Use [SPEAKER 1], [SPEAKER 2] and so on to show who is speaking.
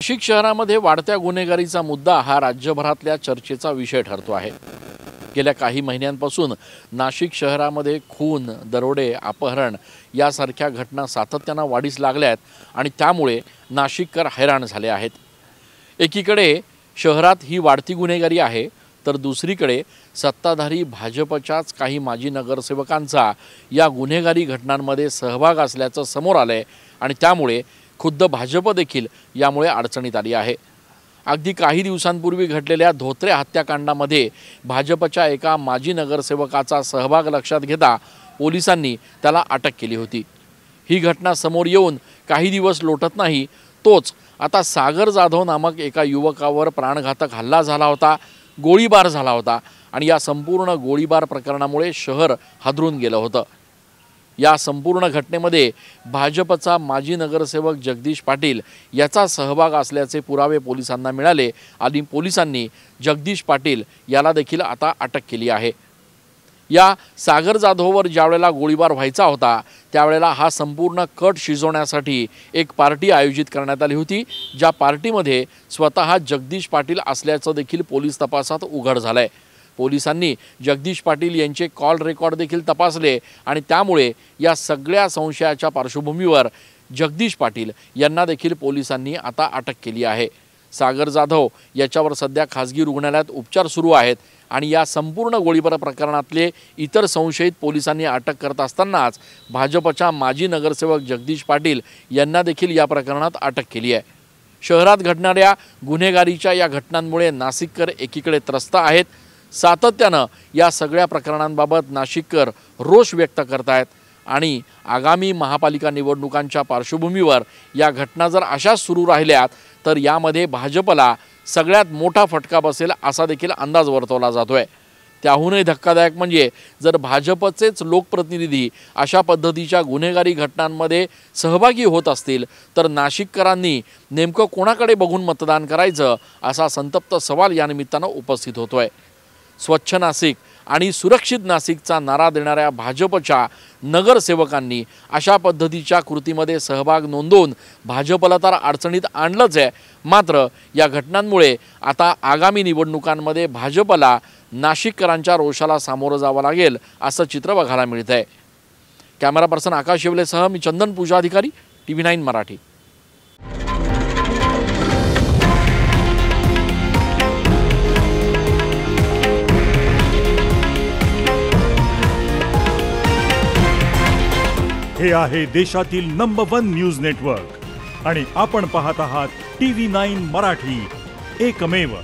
[SPEAKER 1] नाशिक शहरामध्ये वाढत्या गुन्हेगारीचा मुद्दा हा राज्यभरातल्या चर्चेचा विषय ठरतो आहे। गेल्या काही महिन्यांपासून नाशिक शहरामध्ये खून, दरोडे, अपहरण यासारख्या घटना सातत्याने वाढीस लागल्या आहेत आणि त्यामुळे नाशिककर हैराण झाले आहेत। एकीकडे शहरात ही वाढती गुन्हेगारी आहे, तर दुसरीकडे सत्ताधारी भाजपच्याच काही माजी नगरसेवकांचा या गुन्हेगारी घटनांमध्ये सहभाग असल्याचं समोर आलंय आणि त्यामुळे खुद्द भाजप देखील यामुळे अडचणीत आली आहे। अगदी काही दिवसांपूर्वी घडलेल्या धोत्रे हत्याकांडामध्ये भाजपच्या एका माजी नगरसेवकाचा सहभाग लक्षात घेता पोलिसांनी त्याला अटक केली होती। ही घटना समोर येऊन काही दिवस लोटत नाही, तोच आता सागर जाधव नामक एका युवकावर प्राणघातक हल्ला झाला होता, गोळीबार झाला होता आणि या संपूर्ण गोळीबार प्रकरणामुळे शहर हादरून गेलं होतं। या संपूर्ण घटनेमध्ये भाजपचा माजी नगरसेवक जगदीश पाटील याचा सहभाग असल्याचे पुरावे पोलिसांना मिळाले आणि पोलिसांनी जगदीश पाटील याला देखील आता अटक केली आहे। या सागर जाधववर ज्यावेळेला गोळीबार व्हायचा होता त्यावेळेला हा संपूर्ण कट शिजवण्यासाठी एक पार्टी आयोजित करण्यात आली होती, ज्या पार्टीमध्ये स्वतः जगदीश पाटील असल्याचं देखील पोलीस तपासात उघड झालंय। पोलिसांनी जगदीश पाटील यांचे कॉल रेकॉर्ड देखील तपासले आणि त्यामुळे या सगळ्या संशयाच्या पार्श्वभूमीवर जगदीश पाटील यांना देखील पोलिसांनी आता अटक केली आहे। सागर जाधव याच्यावर सध्या खासगी रुग्णालयात उपचार सुरू आहेत आणि या संपूर्ण गोळीबार प्रकरणातले इतर संशयित पोलिसांनी अटक करत असतानाच भाजपच्या माजी नगरसेवक जगदीश पाटील यांना देखील या प्रकरणात अटक केली आहे। शहरात घडणाऱ्या गुन्हेगारीच्या या घटनांमुळे नाशिककर एकीकडे त्रस्त आहेत, सातत्यानं या सगळ्या प्रकरणांबाबत नाशिककर रोष व्यक्त करतायत आणि आगामी महापालिका निवडणुकांच्या पार्श्वभूमीवर या घटना जर अशाच सुरू राहिल्यात तर यामध्ये भाजपला सगळ्यात मोठा फटका बसेल असा देखील अंदाज वर्तवला जातोय। त्याहूनही धक्कादायक म्हणजे जर भाजपचेच लोकप्रतिनिधी अशा पद्धतीच्या गुन्हेगारी घटनांमध्ये सहभागी होत असतील तर नाशिककरांनी नेमकं कोणाकडे बघून मतदान करायचं असा संतप्त सवाल या निमित्तानं उपस्थित होतोय। स्वच्छ नाशिक आणि सुरक्षित नाशिकचा नारा देणाऱ्या भाजपच्या नगरसेवकांनी अशा पद्धतीच्या कृतीमध्ये सहभाग नोंदवून भाजपला तर अडचणीत आणलंच आहे, मात्र या घटनांमुळे आता आगामी निवडणुकांमध्ये भाजपला नाशिककरांच्या रोषाला सामोरं जावं लागेल असं चित्र बघायला मिळतंय। कॅमेरा पर्सन आकाश येवलेसह मी चंदन पूजाधिकारी, TV9 मराठी।
[SPEAKER 2] हे आहे देशातील नंबर 1 न्यूज नेटवर्क आणि आपण पाहत आहात TV9 मराठी, एकमेव।